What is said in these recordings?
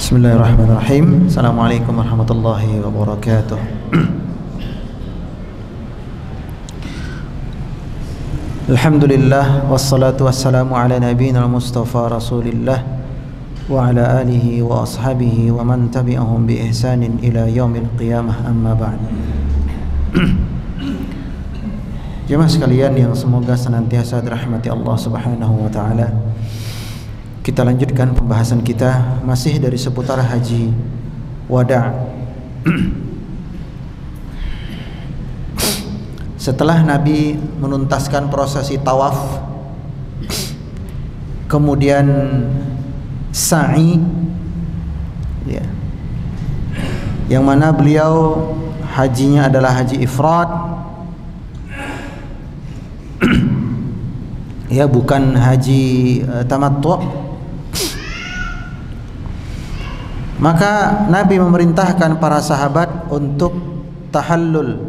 Bismillahirrahmanirrahim. Assalamualaikum warahmatullahi wabarakatuh. Alhamdulillah wassalatu wassalamu ala nabiyyina al-mustafa rasulillah wa ala alihi wa ashabihi wa man tabi'ahum bi ihsanin ila yaumil qiyamah, amma ba'd. Jemaah sekalian yang semoga senantiasa dirahmati Allah Subhanahu wa taala. Kita lanjutkan pembahasan kita masih dari seputar haji wada'. Setelah Nabi menuntaskan prosesi tawaf, kemudian sa'i, ya, yang mana beliau hajinya adalah haji ifrad, ya, bukan haji tamattu'. Maka Nabi memerintahkan para sahabat untuk tahallul,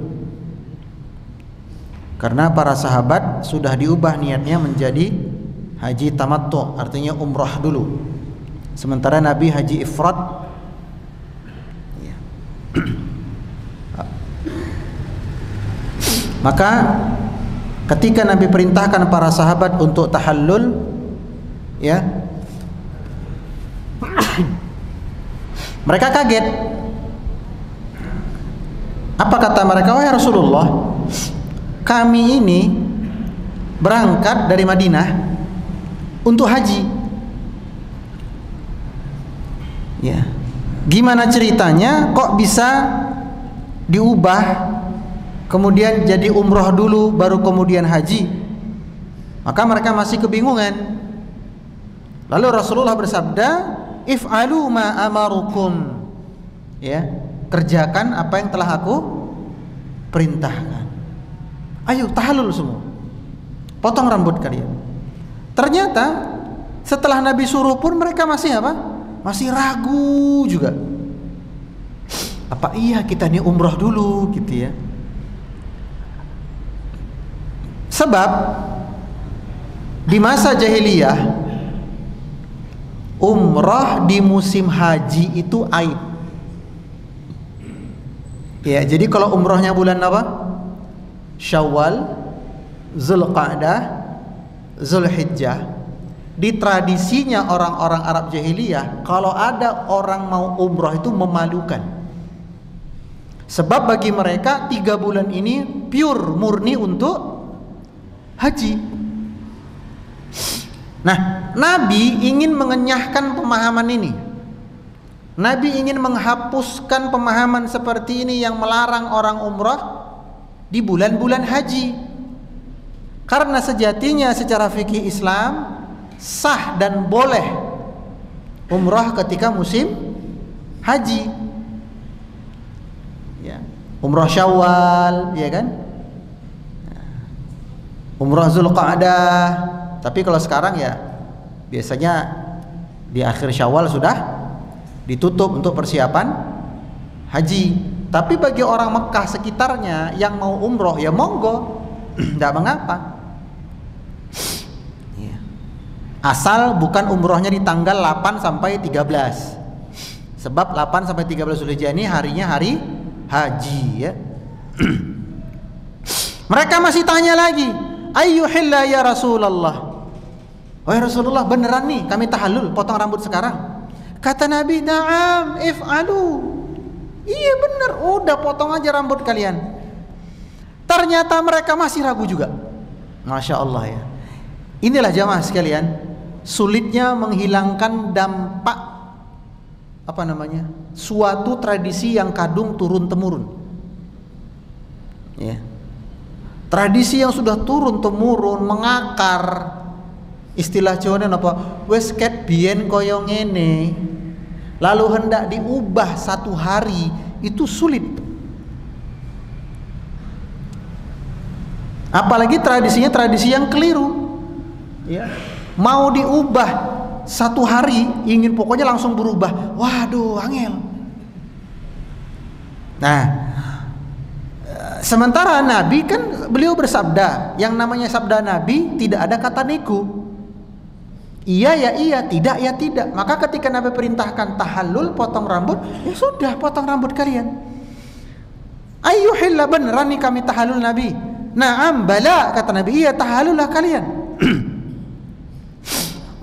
karena para sahabat sudah diubah niatnya menjadi haji tamattu', artinya umrah dulu, sementara Nabi haji ifrad. Maka ketika Nabi perintahkan para sahabat untuk tahallul, ya, mereka kaget. Apa kata mereka? Wahai Rasulullah, kami ini berangkat dari Madinah untuk haji. Ya, gimana ceritanya kok bisa diubah, kemudian jadi umroh dulu baru kemudian haji? Maka mereka masih kebingungan. Lalu Rasulullah bersabda, if'alu ma amarukum, ya, kerjakan apa yang telah aku perintahkan. Ayo tahallul semua, potong rambut kalian. Ternyata setelah Nabi suruh pun mereka masih apa? Masih ragu juga. Apa iya kita ini umroh dulu gitu ya? Sebab di masa jahiliyah umrah di musim haji itu aib. Ya, jadi kalau umrahnya bulan apa? Syawal, Zulqa'dah, Zulhijjah. Di tradisinya orang-orang Arab jahiliyah, kalau ada orang mau umrah itu memalukan. Sebab bagi mereka 3 bulan ini pure, murni untuk haji. Nah, Nabi ingin mengenyahkan pemahaman ini. Nabi ingin menghapuskan pemahaman seperti ini yang melarang orang umrah di bulan-bulan haji. Karena sejatinya secara fikih Islam sah dan boleh umrah ketika musim haji. Ya, umrah Syawal, ya kan? Umrah Zulqa'dah. Tapi kalau sekarang ya biasanya di akhir Syawal sudah ditutup untuk persiapan haji. Tapi bagi orang Mekah sekitarnya yang mau umroh ya monggo, tidak mengapa. Asal bukan umrohnya di tanggal 8 sampai 13. Sebab 8 sampai 13 Zulhijjah ini harinya hari haji, ya. Mereka masih tanya lagi, ayyuhilla ya Rasulullah. Wahai Rasulullah, beneran nih kami tahallul, potong rambut sekarang? Kata Nabi, na'am if'alu. Iya bener, udah potong aja rambut kalian. Ternyata mereka masih ragu juga. Masya Allah, ya. Inilah jamaah sekalian, sulitnya menghilangkan dampak apa namanya, suatu tradisi yang kadung turun temurun, ya. Tradisi yang sudah turun temurun mengakar. Istilah Jawa apa? Wes ket biyen koyo ngene, lalu hendak diubah satu hari itu sulit. Apalagi tradisinya tradisi yang keliru, ya. Mau diubah satu hari, ingin pokoknya langsung berubah. Waduh, angel. Nah, sementara Nabi kan beliau bersabda, yang namanya sabda Nabi tidak ada kata nego. Iya ya iya, tidak ya tidak. Maka ketika Nabi perintahkan tahallul, potong rambut, ya sudah, potong rambut kalian. Ayyuhillah, beneran nih kami tahallul Nabi? Naam bala, kata Nabi, iya tahallullah kalian.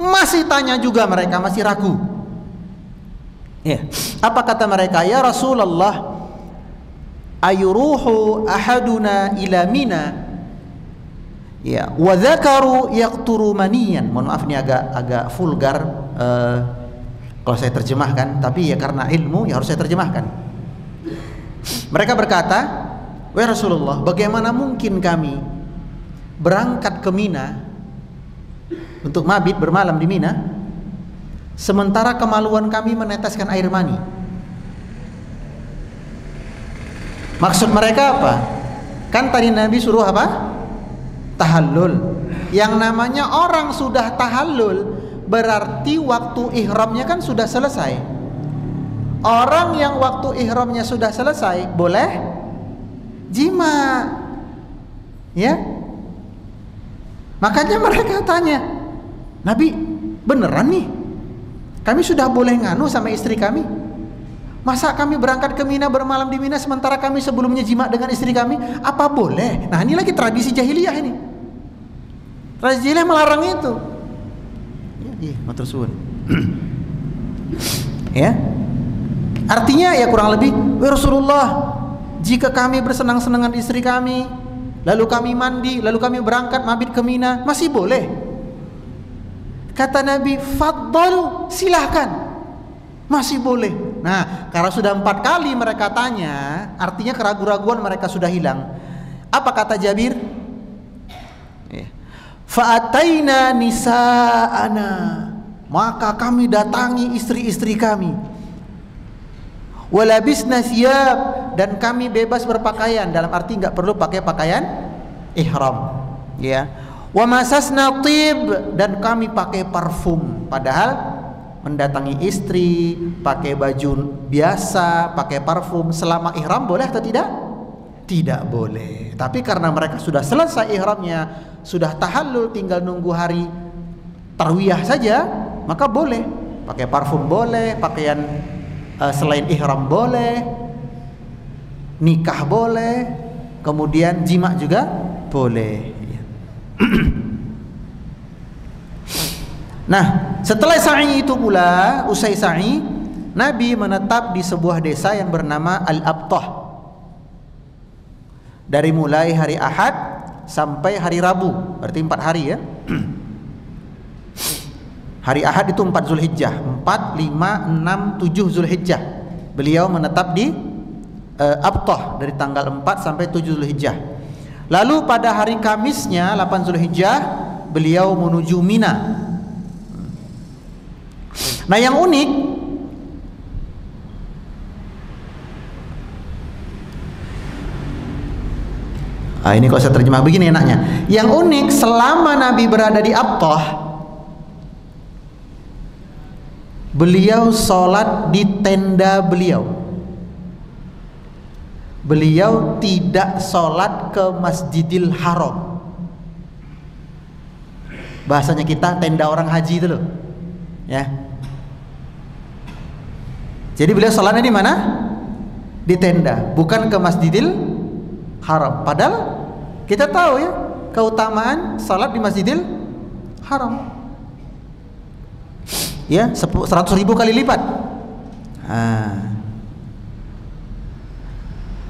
Masih tanya juga mereka, masih ragu. Ya. Apa kata mereka? Ya Rasulullah, ayuruhu ahaduna ila Mina, ya, wa dzakaru yaqturu maniyan. Mohon maaf ini agak vulgar kalau saya terjemahkan, tapi ya karena ilmu ya harus saya terjemahkan. Mereka berkata, wahai Rasulullah, bagaimana mungkin kami berangkat ke Mina untuk mabit bermalam di Mina, sementara kemaluan kami meneteskan air mani. Maksud mereka apa? Kan tadi Nabi suruh apa? Tahallul. Yang namanya orang sudah tahallul berarti waktu ihramnya kan sudah selesai. Orang yang waktu ihramnya sudah selesai boleh jima. Ya. Makanya mereka tanya, Nabi, beneran nih? Kami sudah boleh nganu sama istri kami? Masa kami berangkat ke Mina, bermalam di Mina, sementara kami sebelumnya jima dengan istri kami? Apa boleh? Nah ini lagi tradisi jahiliyah ini. Tradisi jahiliyah melarang itu. Iya, matur suwun. Ya. Artinya ya kurang lebih, Rasulullah, jika kami bersenang-senang dengan istri kami, lalu kami mandi, lalu kami berangkat mabit ke Mina, masih boleh? Kata Nabi, faddalu, silahkan, masih boleh. Nah, karena sudah 4 kali mereka tanya, artinya keraguan-raguan mereka sudah hilang. Apa kata Jabir? Fa'ataina nisa'ana, maka kami datangi istri-istri kami. Walabisna thiyab, dan kami bebas berpakaian, dalam arti nggak perlu pakai pakaian ihram. Ya. Wa masasna tib, dan kami pakai parfum, padahal mendatangi istri pakai baju biasa, pakai parfum selama ihram boleh atau tidak? Tidak boleh. Tapi karena mereka sudah selesai ihramnya, sudah tahallul, tinggal nunggu hari tarwiyah saja, maka boleh. Pakai parfum boleh, pakaian selain ihram boleh, nikah boleh, kemudian jima juga boleh. Nah, setelah sa'i itu pula, usai sa'i, Nabi menetap di sebuah desa yang bernama Al-Abtah. Dari mulai hari Ahad sampai hari Rabu, berarti 4 hari ya. Hari Ahad itu 4 Zulhijjah, 4, 5, 6, 7 Zulhijjah. Beliau menetap di Abtah dari tanggal 4 sampai 7 Zulhijjah. Lalu pada hari Kamisnya 8 Zulhijjah beliau menuju Mina. Nah yang unik, ini kalau saya terjemah begini enaknya. Yang unik, selama Nabi berada di Abtah, beliau sholat di tenda beliau. Beliau tidak sholat ke Masjidil Haram. Bahasanya kita tenda orang haji itu loh, ya. Jadi beliau sholatnya di mana? Di tenda, bukan ke Masjidil Haram. Padahal kita tahu ya keutamaan sholat di Masjidil Haram. Ya, 100.000 kali lipat.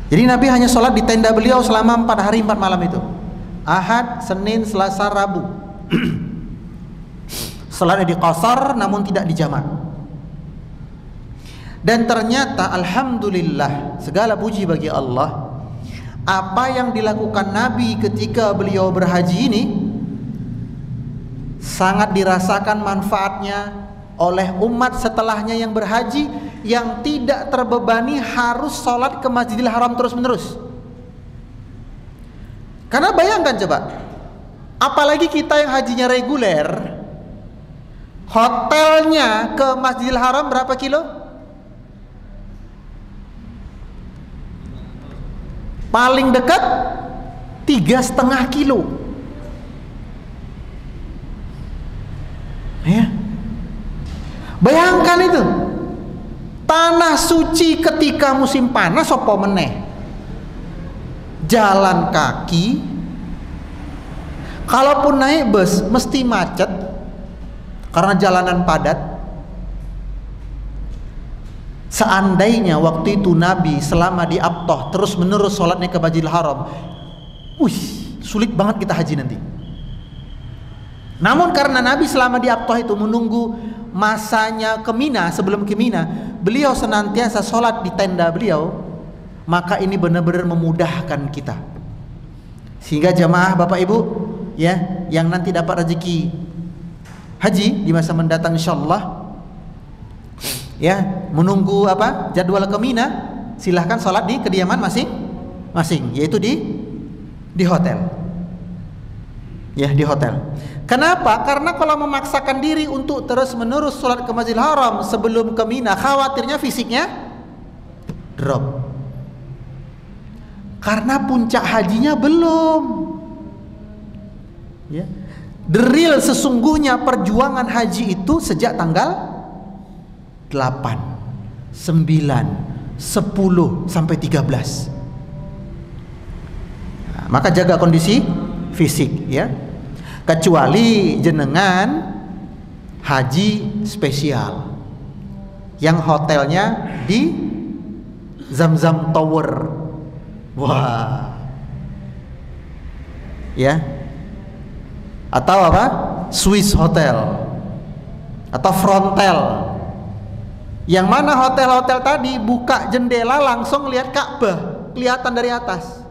Jadi Nabi hanya sholat di tenda beliau selama 4 hari 4 malam itu. Ahad, Senin, Selasa, Rabu. Sholatnya di qasar namun tidak di jamak. Dan ternyata alhamdulillah, segala puji bagi Allah, apa yang dilakukan Nabi ketika beliau berhaji ini sangat dirasakan manfaatnya oleh umat setelahnya yang berhaji, yang tidak terbebani harus sholat ke Masjidil Haram terus menerus. Karena bayangkan coba, apalagi kita yang hajinya reguler, hotelnya ke Masjidil Haram berapa kilo? Paling dekat 3,5 kilo. Ya. Bayangkan itu, tanah suci ketika musim panas apa meneh, jalan kaki, kalaupun naik bus mesti macet karena jalanan padat. Seandainya waktu itu Nabi selama di Abtah terus menerus sholatnya ke Masjidil Haram, sulit banget kita haji nanti. Namun karena Nabi selama di Abtah itu menunggu masanya ke Mina, sebelum ke Mina beliau senantiasa sholat di tenda beliau, maka ini benar-benar memudahkan kita. Sehingga jamaah Bapak Ibu ya, yang nanti dapat rezeki haji di masa mendatang insyaallah ya, menunggu apa jadwal ke Mina, silahkan sholat di kediaman masing-masing, yaitu di hotel ya, di hotel. Kenapa? Karena kalau memaksakan diri untuk terus menerus sholat ke Masjidil Haram sebelum ke Mina, khawatirnya fisiknya drop, karena puncak hajinya belum ya. The real sesungguhnya perjuangan haji itu sejak tanggal 8, 9, 10 sampai 13. Nah, maka jaga kondisi fisik ya. Kecuali jenengan haji spesial yang hotelnya di Zamzam Tower. Wah. Ya. Atau apa? Swiss Hotel atau Frontel. Yang mana hotel-hotel tadi buka jendela langsung lihat Ka'bah, kelihatan dari atas.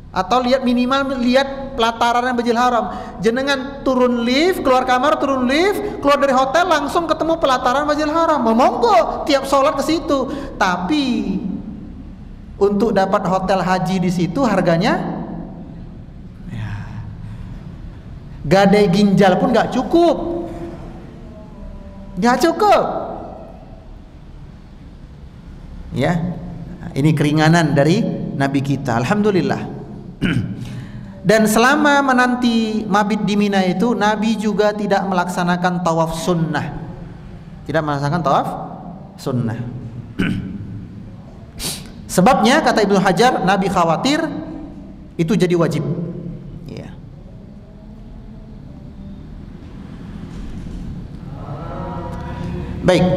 Atau lihat minimal lihat pelataran Masjidil Haram. Jenengan turun lift, keluar kamar, turun lift, keluar dari hotel langsung ketemu pelataran Masjidil Haram. Monggo tiap sholat ke situ. Tapi untuk dapat hotel haji di situ harganya ya, gadai ginjal pun nggak cukup. Nggak cukup. Ya. Ini keringanan dari Nabi kita. Alhamdulillah. Dan selama menanti mabit di Mina itu Nabi juga tidak melaksanakan tawaf sunnah. Tidak melaksanakan tawaf sunnah. Sebabnya kata Ibnu Hajar, Nabi khawatir itu jadi wajib. Ya. Baik.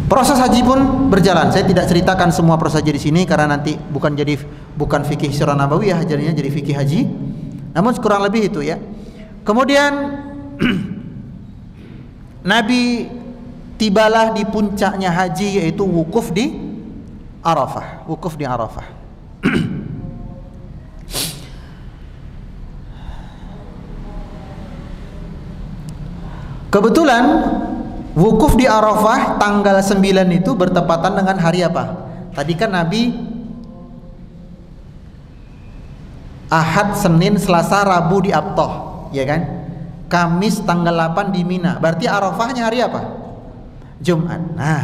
Proses haji pun berjalan. Saya tidak ceritakan semua proses haji di sini karena nanti bukan fikih sirah nabawiyah, jadinya jadi fikih haji. Namun kurang lebih itu ya. Kemudian Nabi tibalah di puncaknya haji, yaitu wukuf di Arafah. Wukuf di Arafah. Kebetulan wukuf di Arafah tanggal 9 itu bertepatan dengan hari apa? Tadi kan Nabi Ahad, Senin, Selasa, Rabu di Abtah, ya kan? Kamis tanggal 8 di Mina. Berarti Arafahnya hari apa? Jumat. Nah,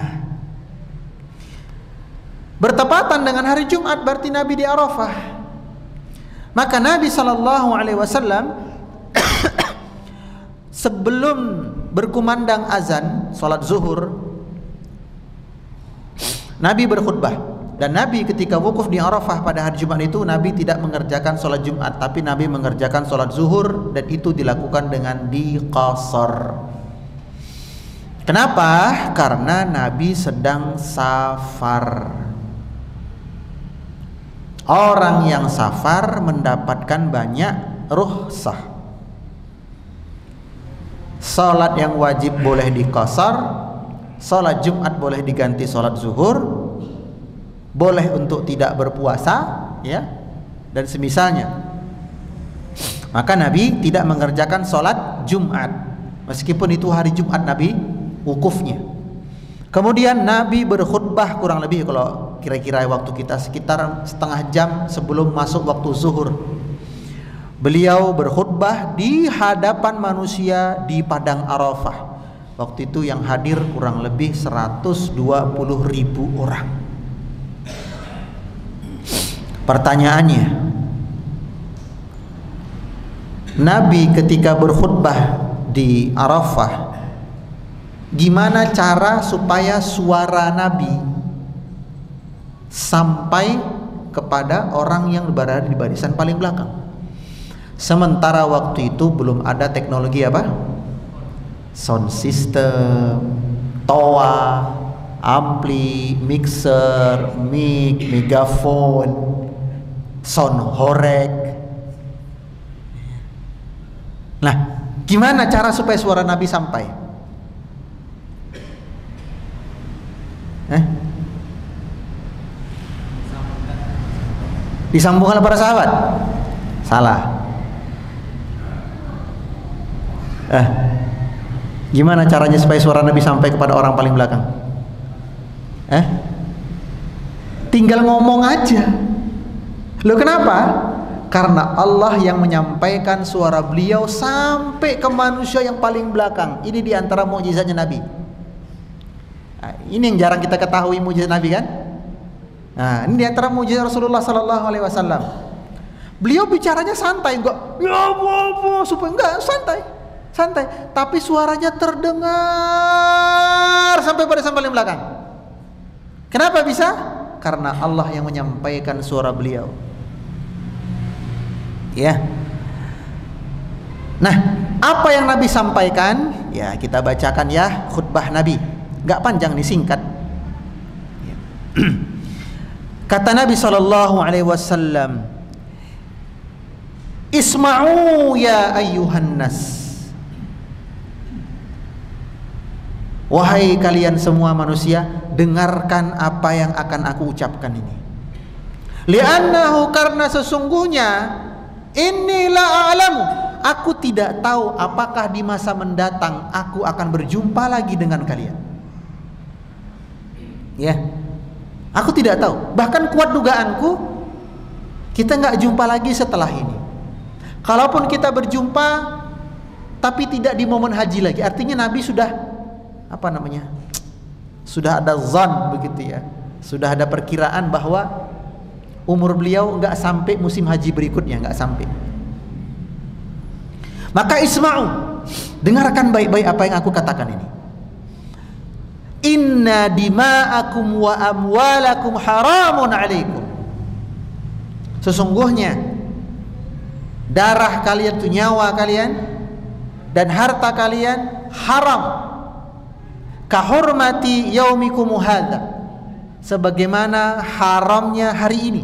bertepatan dengan hari Jumat berarti Nabi di Arafah. Maka Nabi SAW sebelum berkumandang azan sholat zuhur, Nabi berkhutbah. Dan Nabi ketika wukuf di Arafah pada hari Jumat itu, Nabi tidak mengerjakan sholat Jumat, tapi Nabi mengerjakan sholat zuhur, dan itu dilakukan dengan diqasar. Kenapa? Karena Nabi sedang safar. Orang yang safar mendapatkan banyak rukhsah. Salat yang wajib boleh diqasar, salat Jumat boleh diganti salat zuhur, boleh untuk tidak berpuasa, ya, dan semisalnya. Maka Nabi tidak mengerjakan salat Jumat, meskipun itu hari Jumat Nabi wukufnya. Kemudian Nabi berkhutbah kurang lebih, kalau kira-kira waktu kita sekitar setengah jam sebelum masuk waktu zuhur. Beliau berkhutbah di hadapan manusia di Padang Arafah. Waktu itu yang hadir kurang lebih 120.000 orang. Pertanyaannya, Nabi ketika berkhutbah di Arafah Gimana cara supaya suara Nabi sampai kepada orang yang berada di barisan paling belakang. Sementara waktu itu belum ada teknologi apa? Sound system, toa, ampli, mixer, mic, megaphone, sound horeg. Nah, gimana cara supaya suara Nabi sampai? Disambungkan para sahabat? Salah. Gimana caranya supaya suara Nabi sampai kepada orang paling belakang? Tinggal ngomong aja. Loh, kenapa? Karena Allah yang menyampaikan suara beliau sampai ke manusia yang paling belakang. Ini diantara mukjizatnya Nabi. Ini yang jarang kita ketahui mukjizat Nabi kan? Nah, ini diantara mukjizat Rasulullah Sallallahu Alaihi Wasallam. Beliau bicaranya santai, enggak ya apa supaya enggak, santai. Tapi suaranya terdengar sampai barisan paling belakang. Kenapa bisa? Karena Allah yang menyampaikan suara beliau. Ya. Nah, apa yang Nabi sampaikan? Ya, kita bacakan ya khutbah Nabi. Enggak panjang nih, singkat. Ya. Kata Nabi sallallahu alaihi wasallam, "Isma'u ya ayyuhan nas." Wahai kalian semua manusia, dengarkan apa yang akan aku ucapkan ini. Li'annahu, karena sesungguhnya, inilah a'lamu, aku tidak tahu apakah di masa mendatang aku akan berjumpa lagi dengan kalian. Ya. Aku tidak tahu. Bahkan kuat dugaanku kita nggak jumpa lagi setelah ini. Kalaupun kita berjumpa tapi tidak di momen haji lagi, artinya Nabi sudah sudah ada zon begitu ya, sudah ada perkiraan bahwa umur beliau nggak sampai musim haji berikutnya, nggak sampai. Maka isma'u, dengarkan baik-baik apa yang aku katakan ini. Inna dima'akum wa amwalakum haramun alaikum. Sesungguhnya darah kalian, itu nyawa kalian dan harta kalian haram. Kahurmati yaumikum hadza, sebagaimana haramnya hari ini.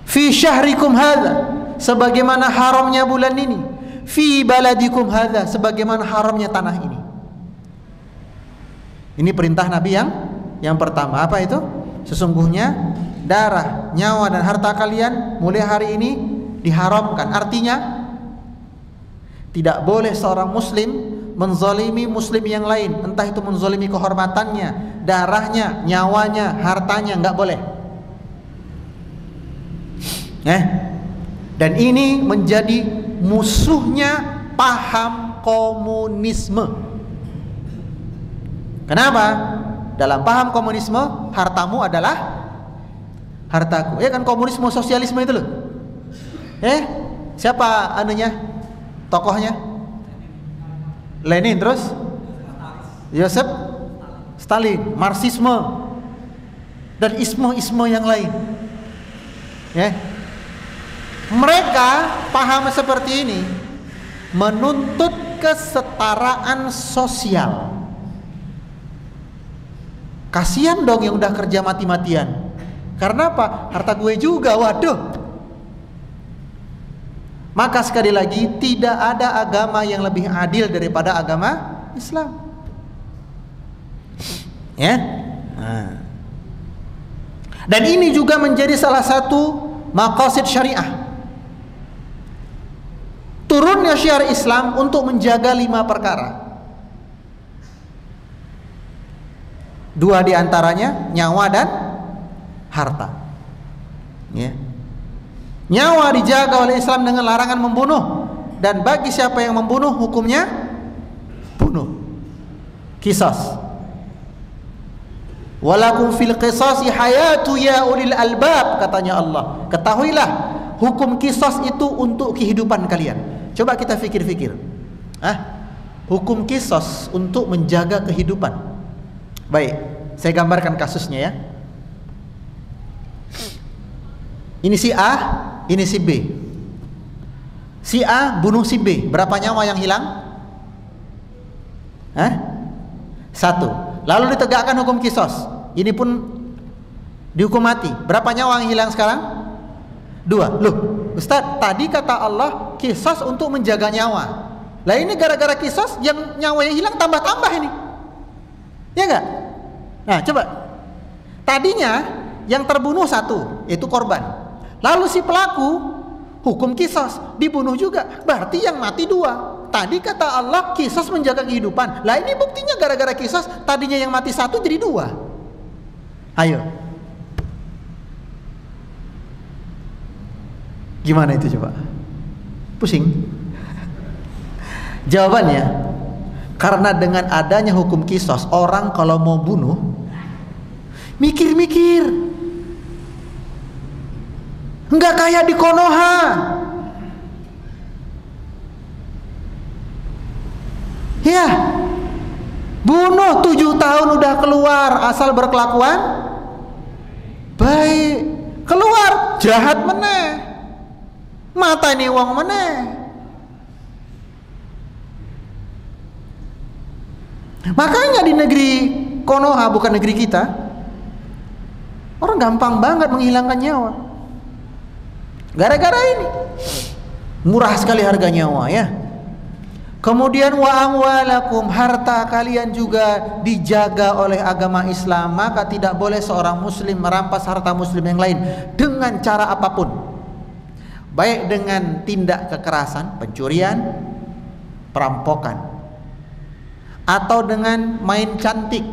Fi syahrikum hadza, sebagaimana haramnya bulan ini. Fi baladikum hadza, sebagaimana haramnya tanah ini. Ini perintah Nabi yang pertama. Apa itu? Sesungguhnya darah, nyawa dan harta kalian mulai hari ini diharamkan. Artinya tidak boleh seorang muslim menzalimi muslim yang lain, entah itu menzalimi kehormatannya, darahnya, nyawanya, hartanya, enggak boleh. Dan ini menjadi musuhnya paham komunisme. Kenapa? Dalam paham komunisme, hartamu adalah hartaku. Ya kan, komunisme sosialisme itu loh. Siapa anunya? Tokohnya? Lenin, terus Joseph Stalin, Marxisme dan isme-isme yang lain. Mereka paham seperti ini, menuntut kesetaraan sosial. Kasihan dong yang udah kerja mati-matian. Karena apa? Harta gue juga, waduh. Maka sekali lagi, tidak ada agama yang lebih adil daripada agama Islam. Dan ini juga menjadi salah satu maqasid syariah. Turunnya syariat Islam untuk menjaga 5 perkara. 2 diantaranya nyawa dan harta. Nyawa dijaga oleh Islam dengan larangan membunuh, dan bagi siapa yang membunuh hukumnya bunuh. Qisas. Walakum fil qisasi hayatu ya ulil albab, katanya Allah. Ketahuilah, hukum qisas itu untuk kehidupan kalian. Coba kita fikir-fikir. Hukum kisos untuk menjaga kehidupan. Baik, saya gambarkan kasusnya ya. Ini si A, ini si B. Si A bunuh si B, berapa nyawa yang hilang? 1. Lalu ditegakkan hukum kisos. Ini pun dihukum mati. Berapa nyawa yang hilang sekarang? 2. Loh, Ustaz, tadi kata Allah kisos untuk menjaga nyawa. Lah ini gara-gara kisos yang nyawanya hilang tambah-tambah ini. Ya enggak? Nah, coba. Tadinya yang terbunuh 1, yaitu korban. Lalu si pelaku hukum kisos, dibunuh juga. Berarti yang mati 2. Tadi kata Allah kisos menjaga kehidupan. Lah ini buktinya gara-gara kisos tadinya yang mati 1 jadi 2. Ayo. Gimana itu coba? Pusing? Jawabannya, karena dengan adanya hukum kisos, orang kalau mau bunuh mikir-mikir. Enggak kayak di Konoha. Ya, bunuh 7 tahun udah keluar, asal berkelakuan baik, keluar jahat meneh, mata ini wong meneh. Makanya di negeri Konoha, bukan negeri kita, orang gampang banget menghilangkan nyawa. Gara-gara ini murah sekali harga nyawa ya. Kemudian wa amwalakum, harta kalian juga dijaga oleh agama Islam, maka tidak boleh seorang muslim merampas harta muslim yang lain dengan cara apapun. Baik dengan tindak kekerasan, pencurian, perampokan, atau dengan main cantik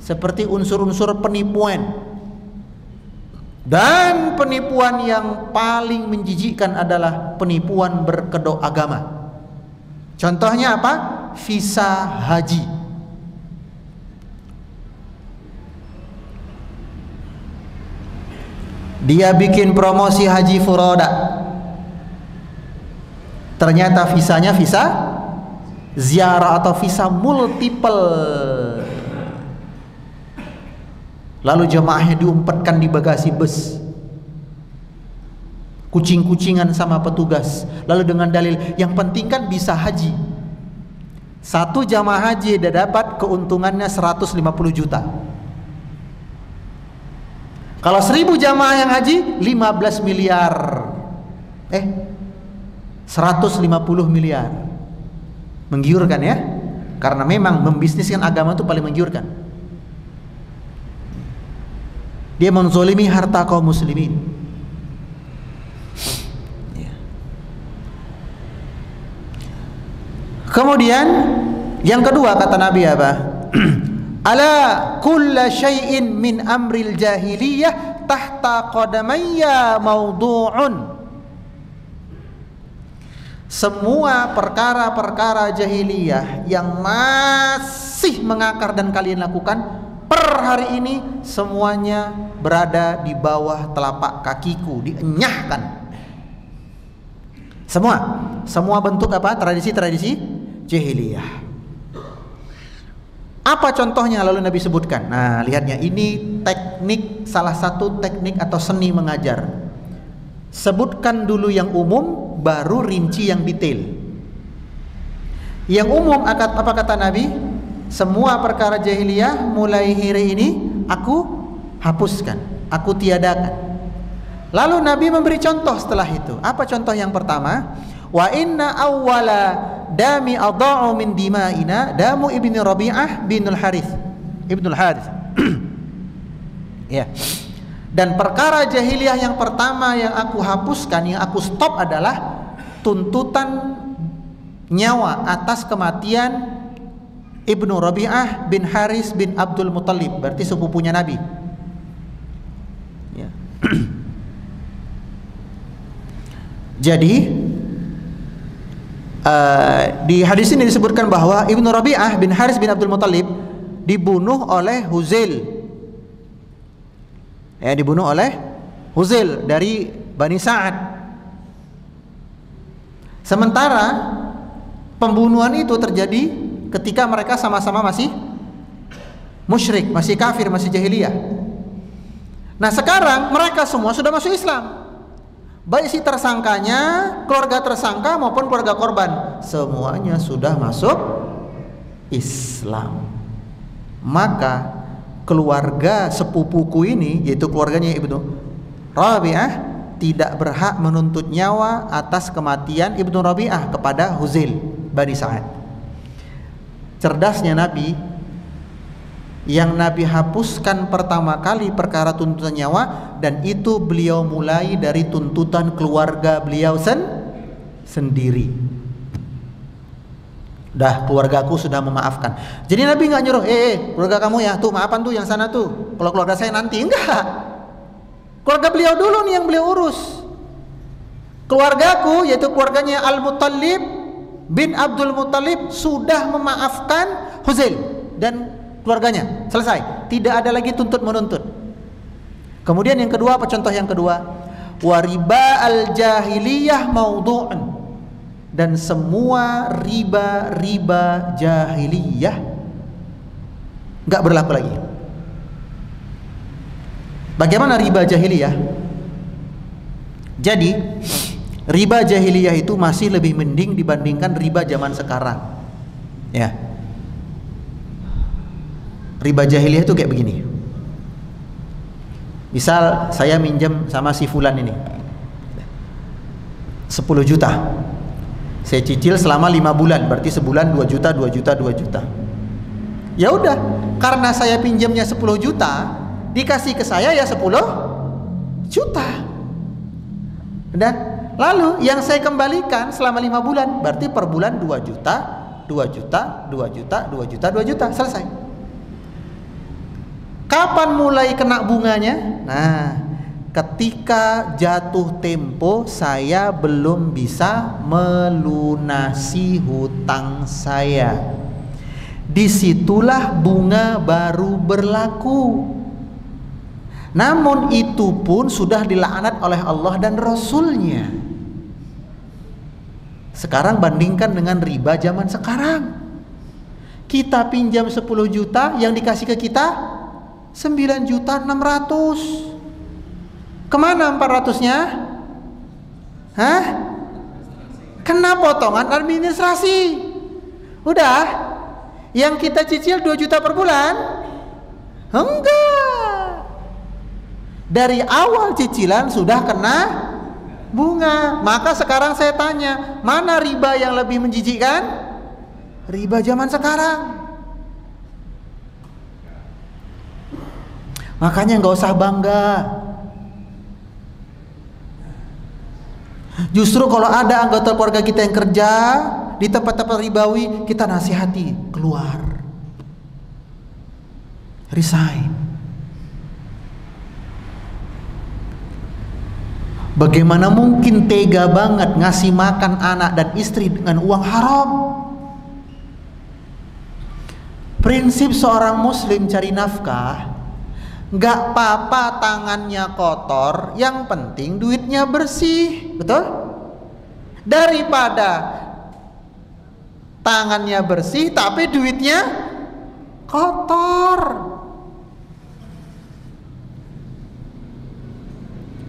seperti unsur-unsur penipuan. Dan penipuan yang paling menjijikkan adalah penipuan berkedok agama. Contohnya apa? Visa haji. Dia bikin promosi haji furoda. Ternyata visanya visa ziarah atau visa multiple. Lalu jemaahnya diumpetkan di bagasi bus, kucing-kucingan sama petugas. Lalu dengan dalil yang penting kan bisa haji. 1 jamaah haji dia dapat keuntungannya 150 juta. Kalau 1000 jamaah yang haji 15 miliar. 150 miliar. Menggiurkan ya. Karena memang membisniskan agama itu paling menggiurkan. Dia menzolimi harta kaum muslimin. Kemudian yang kedua kata Nabi apa? Ala kulla syai'in min amril jahiliyah tahta qadamayya mawdu'un. Semua perkara-perkara jahiliyah yang masih mengakar dan kalian lakukan per hari ini semuanya berada di bawah telapak kakiku, dienyahkan. Semua bentuk apa? Tradisi-tradisi jahiliyah. Apa contohnya lalu Nabi sebutkan? Nah, lihatnya ini teknik, salah satu teknik atau seni mengajar. Sebutkan dulu yang umum, baru rinci yang detail. Yang umum apa kata Nabi? Semua perkara jahiliyah mulai hari ini aku hapuskan, aku tiadakan. Lalu Nabi memberi contoh setelah itu. Apa contoh yang pertama? Wa inna awwala dami adha'u min dima'ina damu ibni Rabi'ah binul Harith. Ibnul Harith. Ya. Dan perkara jahiliyah yang pertama yang aku hapuskan, yang aku stop adalah tuntutan nyawa atas kematian Ibnu Rabi'ah bin Haris bin Abdul Muttalib, berarti sepupunya Nabi. Ya. Jadi di hadis ini disebutkan bahwa Ibnu Rabi'ah bin Haris bin Abdul Muttalib dibunuh oleh Huzail. Ya, dibunuh oleh Huzail dari Bani Sa'ad. Sementara Pembunuhan itu terjadi ketika mereka sama-sama masih musyrik, masih kafir, masih jahiliyah. Nah sekarang mereka semua sudah masuk Islam, baik si tersangkanya, keluarga tersangka maupun keluarga korban, semuanya sudah masuk Islam. Maka keluarga sepupuku ini, yaitu keluarganya Ibnu Rabi'ah, tidak berhak menuntut nyawa atas kematian Ibnu Rabi'ah kepada Huzail Bani Sa'ad. Cerdasnya Nabi, yang Nabi hapuskan pertama kali perkara tuntutan nyawa, dan itu beliau mulai dari tuntutan keluarga beliau sendiri. Dah, keluargaku sudah memaafkan. Jadi Nabi nggak nyuruh, keluarga kamu ya tuh maafan tuh yang sana tuh, kalau keluarga saya nanti. Enggak, keluarga beliau dulu nih yang beliau urus. Keluargaku, yaitu keluarganya Al-Muttalib bin Abdul Muttalib, sudah memaafkan Huzail dan keluarganya, selesai, tidak ada lagi tuntut menuntut. Kemudian yang kedua, apa contoh yang kedua? Wariba al-jahiliyah maudhu'un, dan semua riba jahiliyah nggak berlaku lagi. Bagaimana riba jahiliyah? Jadi riba jahiliyah itu masih lebih mending dibandingkan riba zaman sekarang. Ya. Riba jahiliyah itu kayak begini. Misal saya minjem sama si fulan ini 10 juta. Saya cicil selama 5 bulan, berarti sebulan 2 juta, 2 juta, 2 juta. Ya udah, karena saya pinjamnya 10 juta, dikasih ke saya ya 10 juta. Dan lalu yang saya kembalikan selama 5 bulan, berarti per bulan 2 juta, 2 juta, 2 juta, 2 juta, 2 juta, selesai. Kapan mulai kena bunganya? Nah, ketika jatuh tempo saya belum bisa melunasi hutang saya, disitulah bunga baru berlaku. Namun itu pun sudah dilaknat oleh Allah dan Rasulnya. Sekarang bandingkan dengan riba zaman sekarang. Kita pinjam 10 juta, yang dikasih ke kita 9.600.000. Kemana 400-nya? Hah? Kena potongan administrasi. Udah, yang kita cicil 2 juta per bulan? Enggak. Dari awal cicilan sudah kena bunga. Maka sekarang saya tanya, mana riba yang lebih menjijikkan? Riba zaman sekarang. Makanya nggak usah bangga. Justru kalau ada anggota keluarga kita yang kerja di tempat-tempat ribawi, kita nasihati, keluar, resign. Bagaimana mungkin tega banget ngasih makan anak dan istri dengan uang haram? Prinsip seorang muslim cari nafkah, nggak apa-apa tangannya kotor, yang penting duitnya bersih, betul? Daripada tangannya bersih tapi duitnya kotor.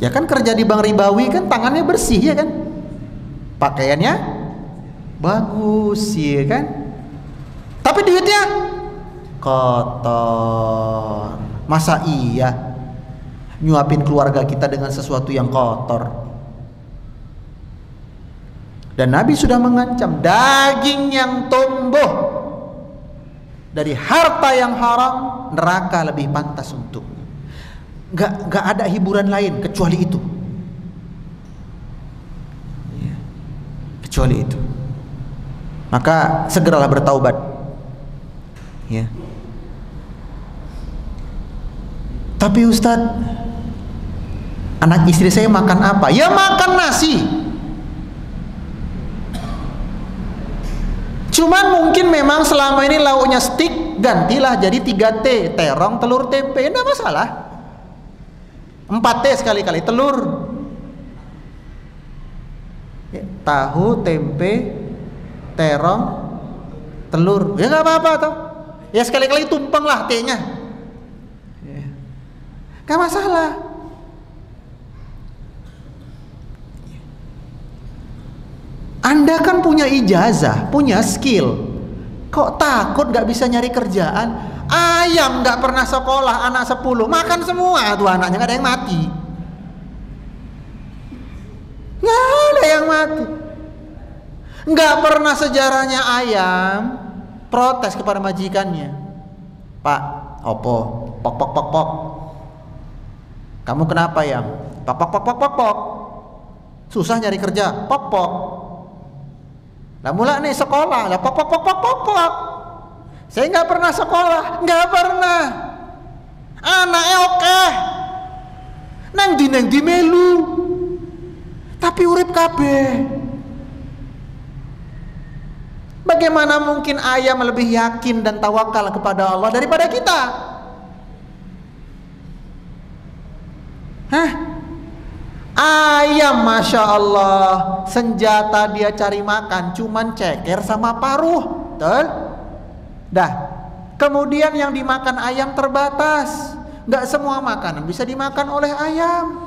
Ya kan, kerja di bank ribawi kan tangannya bersih ya kan, pakaiannya bagus ya kan, tapi duitnya kotor. Masa iya nyuapin keluarga kita dengan sesuatu yang kotor? Dan Nabi sudah mengancam, daging yang tumbuh dari harta yang haram, neraka lebih pantas untuk. Gak ada hiburan lain kecuali itu, ya, kecuali itu. Maka segeralah bertaubat, ya. Tapi Ustadz, anak istri saya makan apa? Ya makan nasi. Cuman mungkin memang selama ini lauknya steak, gantilah jadi 3T, terong, telur, tempe, enggak masalah. 4T sekali-kali, telur, tahu, tempe, terong, telur. Ya nggak apa-apa toh. Ya sekali-kali tumpeng lah T-nya. Gak masalah. Anda kan punya ijazah, punya skill. Kok takut gak bisa nyari kerjaan? Ayam gak pernah sekolah, anak 10 makan semua tuh anaknya, gak ada yang mati. Gak ada yang mati. Gak pernah sejarahnya ayam protes kepada majikannya. Pak, opo? Pok pok pok pok. Kamu kenapa ya? Pok pok pok pok pok pok. Susah nyari kerja. Pok pok. Lah mula nih sekolah. Lah pok pok pok pok pok pok. Saya nggak pernah sekolah, nggak pernah. Anaknya oke. Nang di melu. Tapi urip kabeh. Bagaimana mungkin ayam lebih yakin dan tawakal kepada Allah daripada kita? Hah? Ayam Masya Allah, senjata dia cari makan cuman ceker sama paruh. Betul? Dah. Kemudian yang dimakan ayam terbatas. Nggak semua makanan bisa dimakan oleh ayam.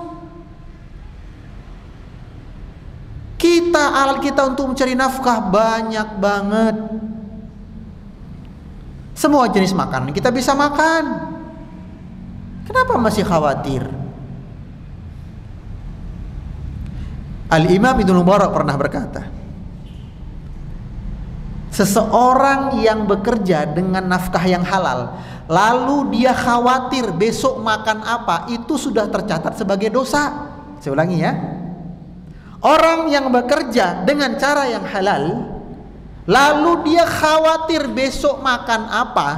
Alat kita untuk mencari nafkah banyak banget. Semua jenis makanan kita bisa makan. Kenapa masih khawatir? Al-Imam Ibnu Mubarak pernah berkata, seseorang yang bekerja dengan nafkah yang halal, lalu dia khawatir besok makan apa, itu sudah tercatat sebagai dosa. Saya ulangi ya. Orang yang bekerja dengan cara yang halal, lalu dia khawatir besok makan apa,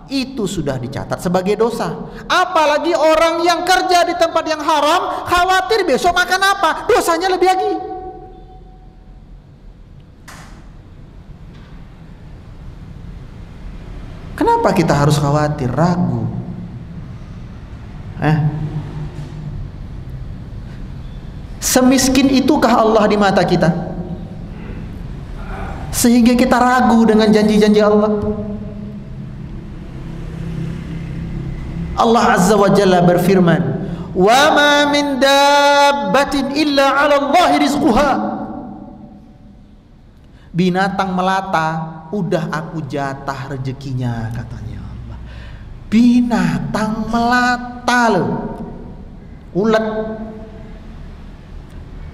itu sudah dicatat sebagai dosa. Apalagi orang yang kerja di tempat yang haram, khawatir besok makan apa, dosanya lebih lagi. Kenapa kita harus khawatir, ragu? Semiskin itukah Allah di mata kita? Sehingga kita ragu dengan janji-janji Allah. Allah Azza wa Jalla berfirman, "Wa ma min dabbatin illa 'ala Allahi rizquha." Binatang melata udah aku jatah rezekinya, katanya Allah. Binatang melata loh. Ulet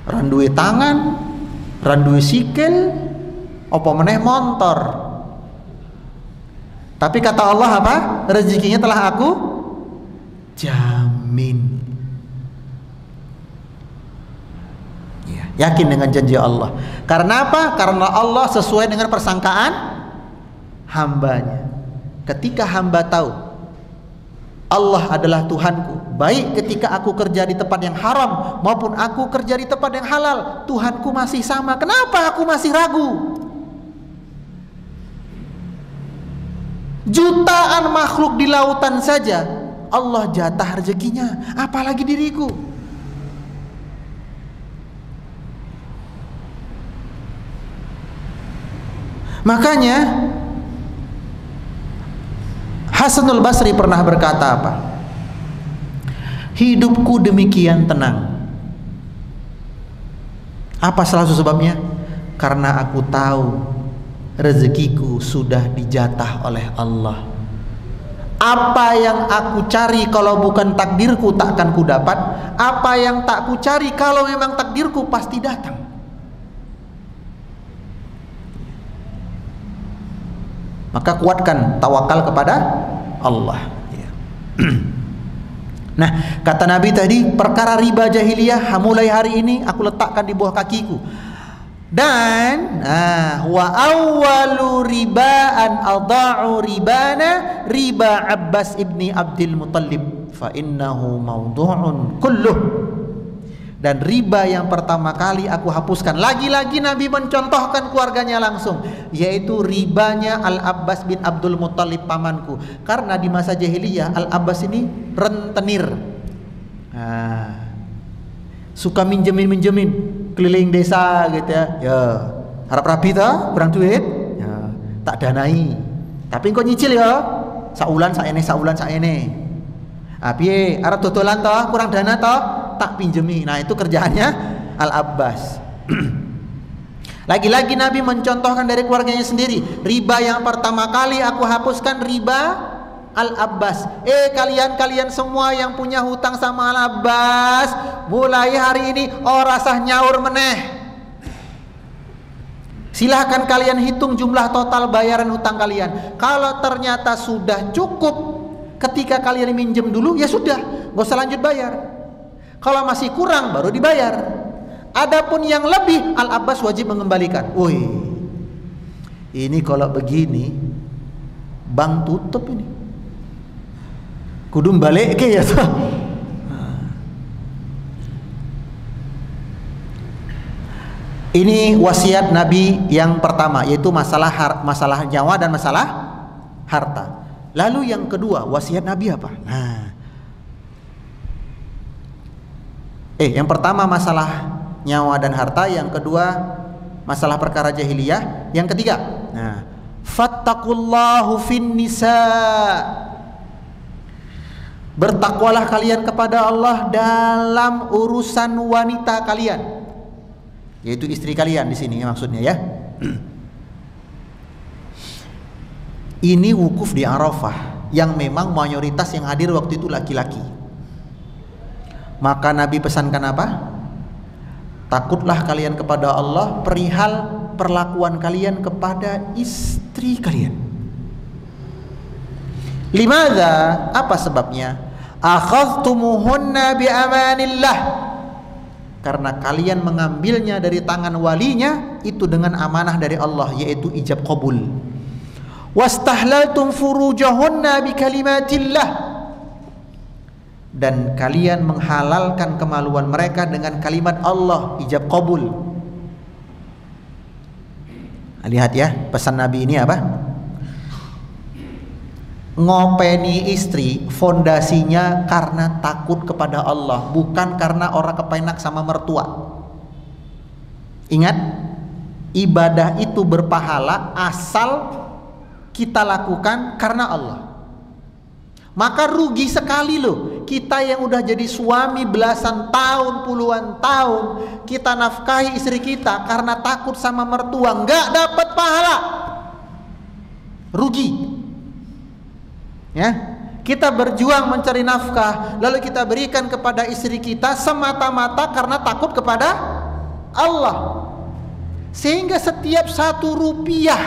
randuwe tangan, randuwe sikil, apa meneh montor. Tapi kata Allah apa? Rezekinya telah aku jamin. Ya, yakin dengan janji Allah. Karena apa? Karena Allah sesuai dengan persangkaan hambanya. Ketika hamba tahu Allah adalah Tuhanku, baik ketika aku kerja di tempat yang haram maupun aku kerja di tempat yang halal, Tuhanku masih sama. Kenapa aku masih ragu? Jutaan makhluk di lautan saja Allah jatah rezekinya, apalagi diriku. Makanya Hasanul Basri pernah berkata apa? Hidupku demikian tenang. Apa salah satu sebabnya? Karena aku tahu rezekiku sudah dijatah oleh Allah. Apa yang aku cari kalau bukan takdirku takkan ku dapat. Apa yang tak ku cari kalau memang takdirku pasti datang. Maka kuatkan tawakal kepada Allah. Nah, kata Nabi tadi, perkara riba jahiliyah mulai hari ini aku letakkan di bawah kakiku. Dan wa awwalu ribaan adha'u ribana riba Abbas ibni Abdul Muttalib fa innahu mawdu'un kulluh. Dan riba yang pertama kali aku hapuskan, lagi-lagi Nabi mencontohkan keluarganya langsung, yaitu ribanya Al-Abbas bin Abdul Muttalib, pamanku. Karena di masa jahiliyah Al-Abbas ini rentenir, suka minjemin keliling desa gitu ya. Ya, harap rapi ta, kurang duit. tak danai. Tapi engko nyicil ya. Saulan sak ene. Piye arep dodolan toh, kurang dana toh, tak pinjemi. Nah, itu kerjaannya Al-Abbas. Lagi-lagi Nabi mencontohkan dari keluarganya sendiri. Riba yang pertama kali aku hapuskan riba Al-Abbas. Kalian semua yang punya hutang sama Al-Abbas, mulai hari ini ora sah nyaur meneh. Silahkan kalian hitung jumlah total bayaran hutang kalian. Kalau ternyata sudah cukup ketika kalian minjem dulu, ya sudah, gak usah lanjut bayar. Kalau masih kurang baru dibayar. Adapun yang lebih, Al-Abbas wajib mengembalikan. Woi, ini kalau begini bank tutup ini. Kudu balik ke ya toh. Ini wasiat Nabi yang pertama, yaitu masalah nyawa dan masalah harta. Lalu yang kedua, wasiat Nabi apa? Nah, yang pertama masalah nyawa dan harta, yang kedua masalah perkara jahiliyah, yang ketiga, nah, fattaqullahu fin nisa. Bertakwalah kalian kepada Allah dalam urusan wanita kalian, yaitu istri kalian di sini maksudnya ya. Ini wukuf di Arafah yang memang mayoritas yang hadir waktu itu laki-laki. Maka Nabi pesankan apa? Takutlah kalian kepada Allah perihal perlakuan kalian kepada istri kalian. Limadza? Apa sebabnya? Akhadhtumuhunna bi amanillah. Karena kalian mengambilnya dari tangan walinya itu dengan amanah dari Allah, yaitu ijab qabul. Wastahlaltum furujahunna bi kalimatillah. Dan kalian menghalalkan kemaluan mereka dengan kalimat Allah, ijab qabul. Lihat ya, pesan Nabi ini apa? Ngopeni istri fondasinya karena takut kepada Allah, bukan karena orang kepenak sama mertua. Ingat, ibadah itu berpahala asal kita lakukan karena Allah. Maka rugi sekali loh kita yang udah jadi suami belasan tahun, puluhan tahun, kita nafkahi istri kita karena takut sama mertua, nggak dapat pahala, rugi. Ya, kita berjuang mencari nafkah, lalu kita berikan kepada istri kita semata-mata karena takut kepada Allah. Sehingga setiap 1 rupiah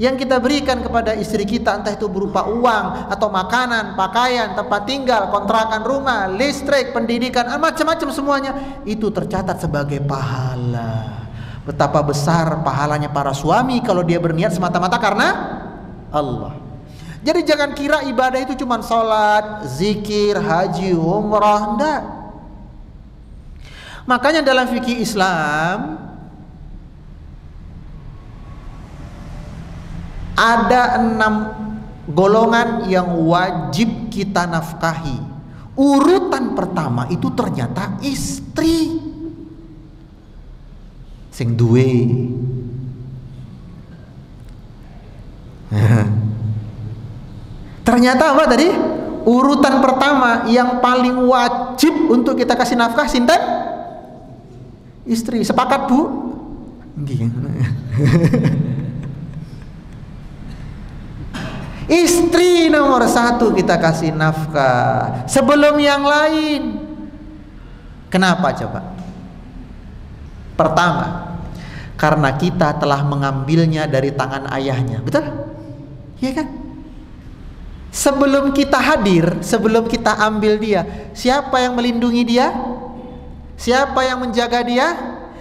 yang kita berikan kepada istri kita, entah itu berupa uang atau makanan, pakaian, tempat tinggal, kontrakan rumah, listrik, pendidikan, macam-macam semuanya, itu tercatat sebagai pahala. Betapa besar pahalanya para suami kalau dia berniat semata-mata karena Allah. Jadi jangan kira ibadah itu cuma sholat, zikir, haji, umrah, enggak. Makanya dalam fikih Islam ada 6 golongan yang wajib kita nafkahi. Urutan pertama itu ternyata istri sing duwe. Ternyata apa tadi? Urutan pertama yang paling wajib untuk kita kasih nafkah sinten? Istri. Sepakat, Bu? Istri nomor 1 kita kasih nafkah sebelum yang lain. Kenapa coba? Pertama, karena kita telah mengambilnya dari tangan ayahnya. Betul? Iya kan? Sebelum kita hadir, sebelum kita ambil dia, siapa yang melindungi dia? Siapa yang menjaga dia?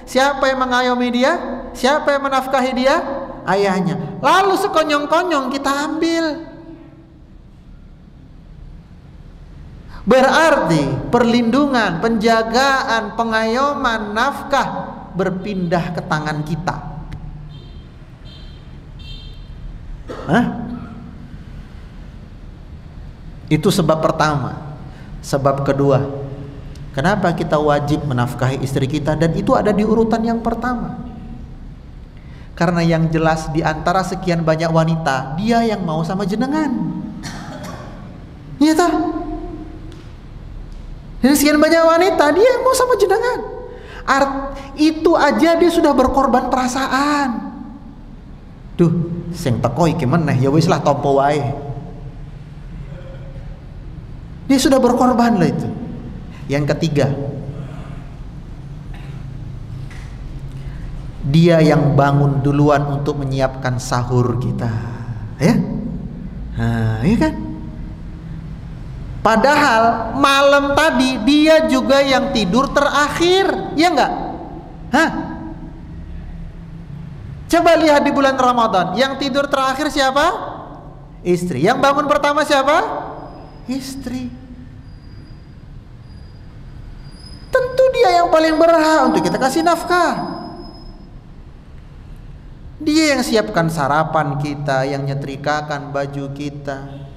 Siapa yang mengayomi dia? Siapa yang menafkahi dia? Ayahnya. Lalu sekonyong-konyong kita ambil. Berarti perlindungan, penjagaan, pengayoman, nafkah berpindah ke tangan kita. Hah? Itu sebab pertama. Sebab kedua, kenapa kita wajib menafkahi istri kita, dan itu ada di urutan yang pertama? Karena yang jelas di antara sekian banyak wanita, dia yang mau sama jenengan. Iya toh? Dari sekian banyak wanita, dia yang mau sama jenengan. Itu aja dia sudah berkorban perasaan. Duh, sing teko iki meneh ya wis lah tompo wae. Dia sudah berkorban lah itu. Yang ketiga, dia yang bangun duluan untuk menyiapkan sahur kita, ya? Nah, iya kan? Padahal malam tadi dia juga yang tidur terakhir, ya enggak? Hah? Coba lihat di bulan Ramadan, yang tidur terakhir siapa? Istri. Yang bangun pertama siapa? Istri. Tentu dia yang paling berhak untuk kita kasih nafkah. Dia yang siapkan sarapan kita, yang nyetrikakan baju kita,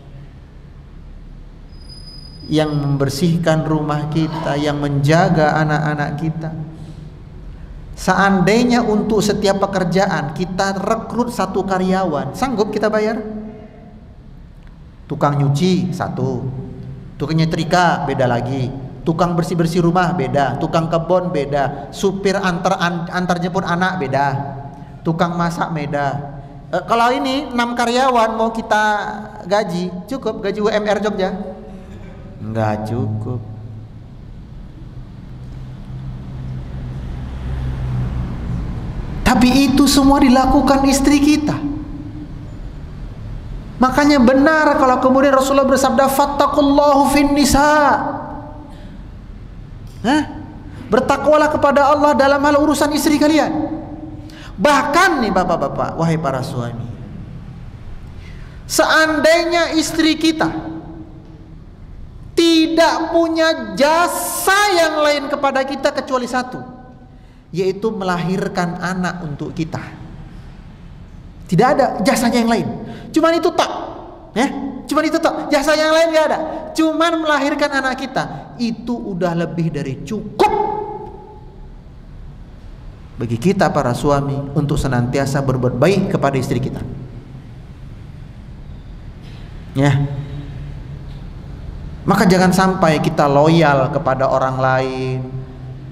yang membersihkan rumah kita, yang menjaga anak-anak kita. Seandainya untuk setiap pekerjaan kita rekrut satu karyawan, sanggup kita bayar? Tukang nyuci satu, tukang nyetrika beda lagi, tukang bersih-bersih rumah beda, tukang kebun beda, supir antar jemput anak beda, tukang masak beda. Kalau ini 6 karyawan mau kita gaji, cukup gaji UMR Jogja? Enggak cukup. Tapi itu semua dilakukan istri kita. Makanya benar kalau kemudian Rasulullah bersabda, fattakullahu fin nisa. Bertakwalah kepada Allah dalam hal urusan istri kalian. Bahkan nih bapak-bapak, wahai para suami, seandainya istri kita tidak punya jasa yang lain kepada kita kecuali satu, yaitu melahirkan anak untuk kita. Tidak ada jasanya yang lain, cuman itu tok, ya, cuman itu tok, jasa yang lain gak ada, cuman melahirkan anak kita. Itu udah lebih dari cukup bagi kita para suami untuk senantiasa berbuat baik kepada istri kita, ya. Maka jangan sampai kita loyal kepada orang lain,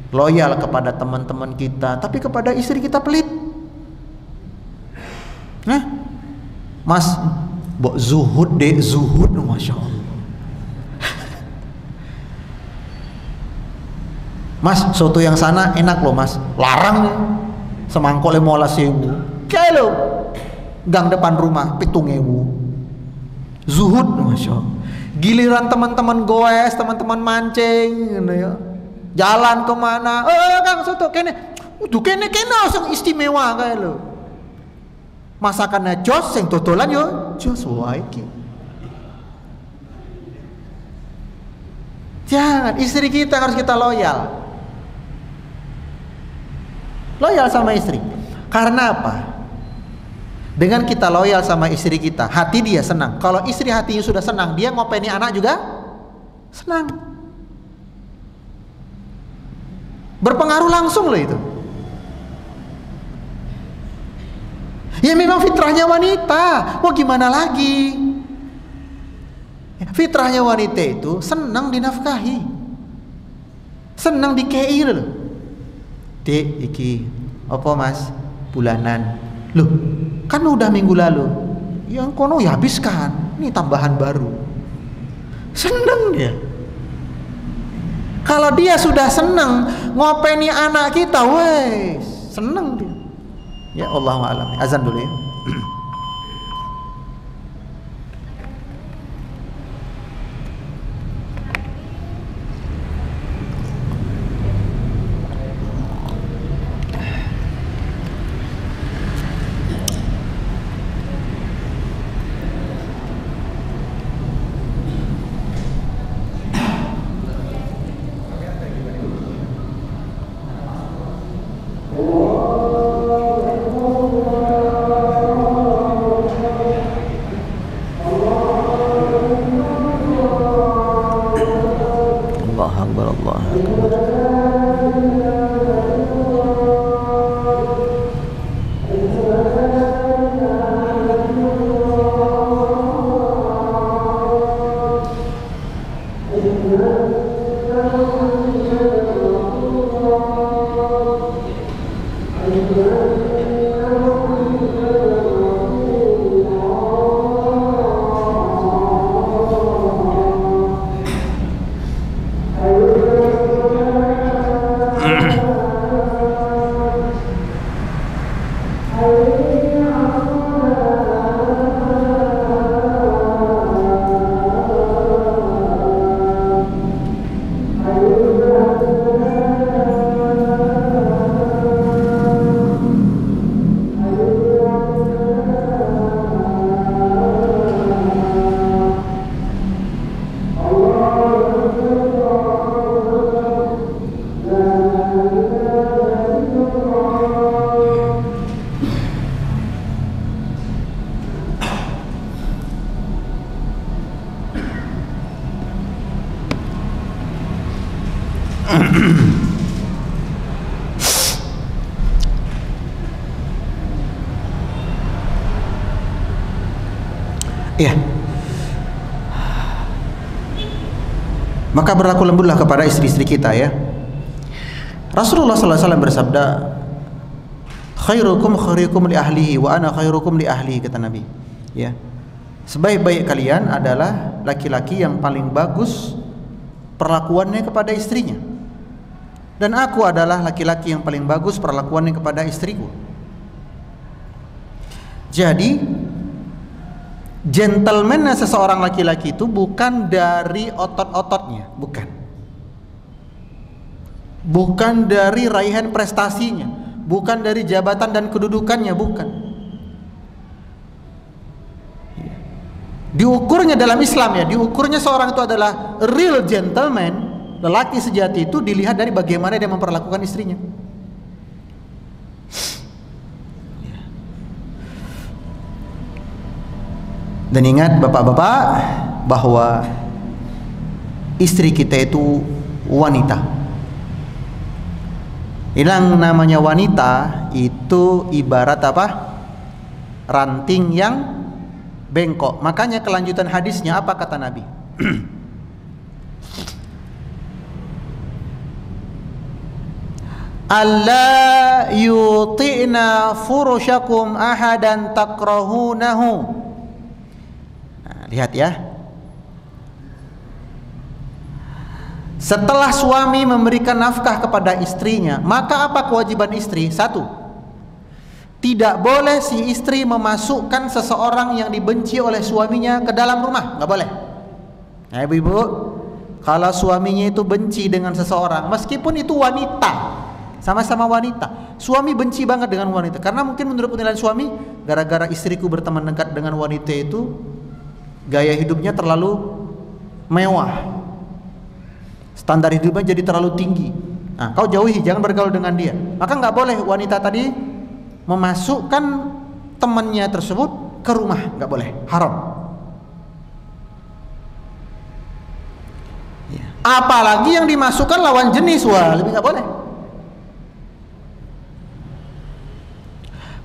loyal kepada teman-teman kita, tapi kepada istri kita pelit. Mas, bok zuhud deh, zuhud, masya Allah. Mas, soto yang sana enak loh mas, larang nih, semangkok 15.000, kayak lo, gang depan rumah 7.000, zuhud, masya Allah. Giliran teman-teman goes, teman-teman mancing, ya, jalan kemana, kang soto kene, udah kene langsung istimewa kayak lo. Masakannya jos, yang totolan yo jos waiki. Jangan, istri kita harus kita loyal. Loyal sama istri. Karena apa? Dengan kita loyal sama istri kita, hati dia senang. Kalau istri hatinya sudah senang, dia ngopeni anak juga senang. Berpengaruh langsung loh itu. Ya memang fitrahnya wanita. Mau gimana lagi? Fitrahnya wanita itu senang dinafkahi, senang dikei loh. Dek, iki apa mas? Bulanan. Loh, kan udah minggu lalu. Yang kono ya habiskan. Ini tambahan baru. Seneng dia. Kalau dia sudah seneng ngopeni anak kita, wes seneng dia. Ya Allahu a'lam. Azan dulu ya. Iya. Maka berlaku lembutlah kepada istri-istri kita ya. Rasulullah SAW bersabda, khairukum khairukum li ahlihi wa ana khairukum li ahli, kata Nabi. Ya. Sebaik-baik kalian adalah laki-laki yang paling bagus perlakuannya kepada istrinya. Dan aku adalah laki-laki yang paling bagus perlakuannya kepada istriku. Jadi gentleman seseorang laki-laki itu bukan dari otot-ototnya, bukan dari raihan prestasinya, bukan dari jabatan dan kedudukannya, bukan. Diukurnya dalam Islam ya, diukurnya seorang itu adalah real gentleman, lelaki sejati itu dilihat dari bagaimana dia memperlakukan istrinya. Dan ingat bapak-bapak bahwa istri kita itu wanita. Yang namanya wanita itu ibarat apa? Ranting yang bengkok. Makanya kelanjutan hadisnya apa kata Nabi? Alla yuti'na furushakum ahadan takrahunahu. Lihat ya. Setelah suami memberikan nafkah kepada istrinya, maka apa kewajiban istri? Satu, tidak boleh si istri memasukkan seseorang yang dibenci oleh suaminya ke dalam rumah. Nggak boleh. Nah, ibu-ibu, kalau suaminya itu benci dengan seseorang, meskipun itu wanita, sama-sama wanita, suami benci banget dengan wanita, karena mungkin menurut penilaian suami, gara-gara istriku berteman dekat dengan wanita itu, gaya hidupnya terlalu mewah, standar hidupnya jadi terlalu tinggi. Nah, kau jauhi, jangan bergaul dengan dia. Maka nggak boleh wanita tadi memasukkan temannya tersebut ke rumah, nggak boleh, haram. Ya. Apalagi yang dimasukkan lawan jenis, wah lebih nggak boleh.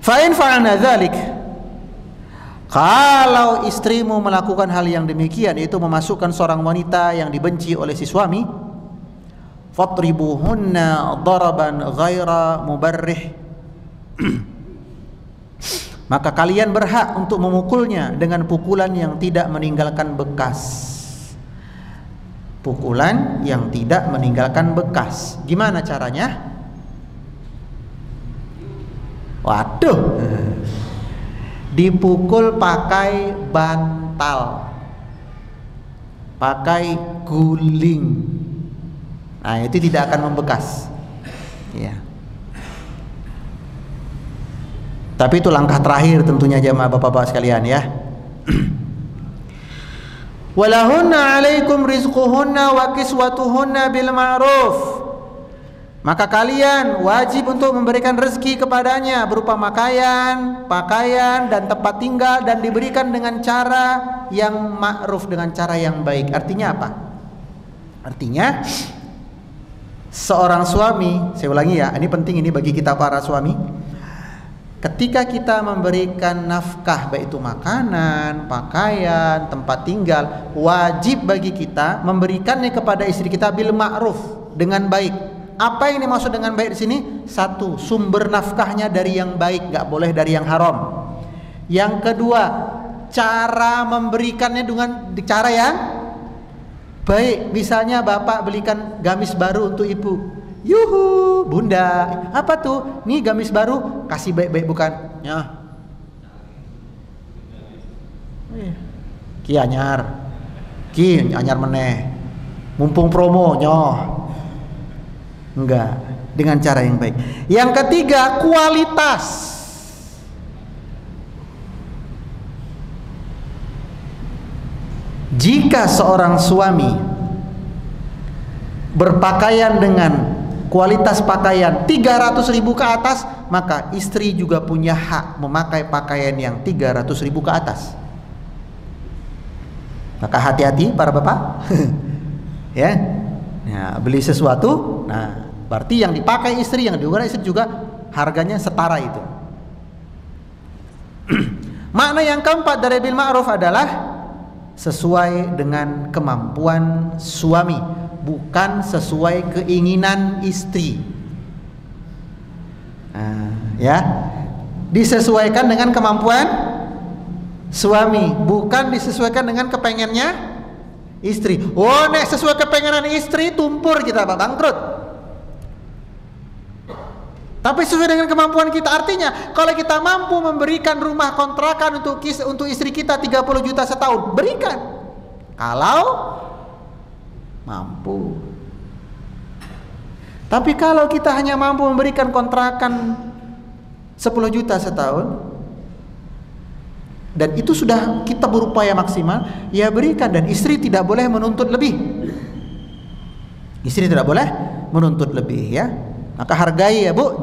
Fa in fa'alna dzalik, kalau istrimu melakukan hal yang demikian, yaitu memasukkan seorang wanita yang dibenci oleh si suami, fatribuhunna daraban ghaira mubarrih, maka kalian berhak untuk memukulnya dengan pukulan yang tidak meninggalkan bekas. Pukulan yang tidak meninggalkan bekas. Gimana caranya? Waduh, dipukul pakai bantal, pakai guling. Nah, itu tidak akan membekas ya. Tapi itu langkah terakhir tentunya jamaah bapak-bapak sekalian ya. Walahunna alaikum rizquhunna wa kiswatuhunna bil ma'ruf, maka kalian wajib untuk memberikan rezeki kepadanya berupa pakaian dan tempat tinggal, dan diberikan dengan cara yang ma'ruf, dengan cara yang baik. Artinya apa? Artinya seorang suami, saya ulangi ya, ini penting ini bagi kita para suami. Ketika kita memberikan nafkah, baik itu makanan, pakaian, tempat tinggal, wajib bagi kita memberikannya kepada istri kita bil ma'ruf, dengan baik. Apa yang dimaksud dengan baik di sini? Satu, sumber nafkahnya dari yang baik, nggak boleh dari yang haram. Yang kedua, cara memberikannya dengan cara yang baik. Misalnya bapak belikan gamis baru untuk ibu, yuhu bunda, apa tuh? Nih gamis baru, kasih baik-baik bukan? Ya. Ki anyar meneh, mumpung promo nyoh. Enggak, dengan cara yang baik. Yang ketiga, kualitas. Jika seorang suami berpakaian dengan kualitas pakaian 300.000 ke atas, maka istri juga punya hak memakai pakaian yang 300.000 ke atas. Maka hati-hati para bapak. Ya. Ya, beli sesuatu, nah berarti yang dipakai istri, yang digunakan istri juga harganya setara itu. Makna yang keempat dari bil ma'ruf adalah sesuai dengan kemampuan suami, bukan sesuai keinginan istri. Nah, ya, disesuaikan dengan kemampuan suami, bukan disesuaikan dengan kepengennya istri. Oh, nek sesuai kepengenan istri, tumpur kita, Pak, bangkrut. Tapi sesuai dengan kemampuan kita, artinya kalau kita mampu memberikan rumah kontrakan untuk istri kita 30 juta setahun, berikan. Kalau mampu. Tapi kalau kita hanya mampu memberikan kontrakan 10 juta setahun, dan itu sudah kita berupaya maksimal, ya berikan. Dan istri tidak boleh menuntut lebih. Istri tidak boleh menuntut lebih, ya. Maka hargai, ya Bu,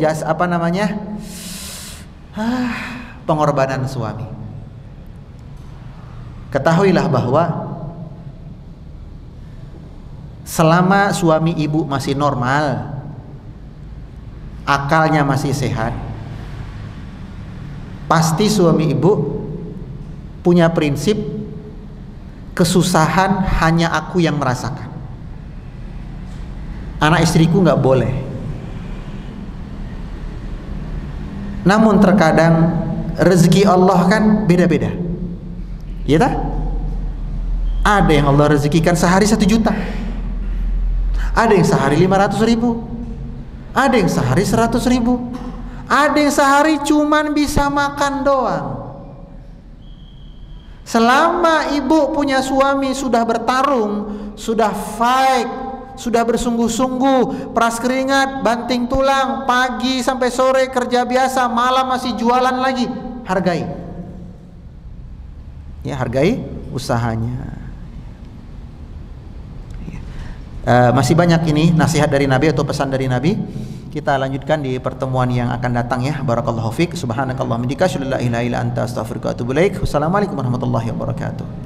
pengorbanan suami. Ketahuilah bahwa selama suami ibu masih normal, akalnya masih sehat, pasti suami ibu punya prinsip kesusahan hanya aku yang merasakan. Anak istriku nggak boleh. Namun terkadang rezeki Allah kan beda-beda, ya tak? Ada yang Allah rezekikan sehari 1 juta, ada yang sehari 500.000, ada yang sehari 100.000, ada yang sehari cuman bisa makan doang. Selama ibu punya suami sudah bertarung, sudah fight, sudah bersungguh-sungguh, peras keringat, banting tulang, pagi sampai sore kerja biasa, malam masih jualan lagi, hargai. Ya, hargai usahanya. Masih banyak ini nasihat dari Nabi atau pesan dari Nabi. Kita lanjutkan di pertemuan yang akan datang, ya. Barakallahu fiik. Subhanakallahumma wa bihamdika, asyhadu an la ilaha illa anta, astaghfiruka wa atubu ilaik. Wassalamualaikum warahmatullahi wabarakatuh.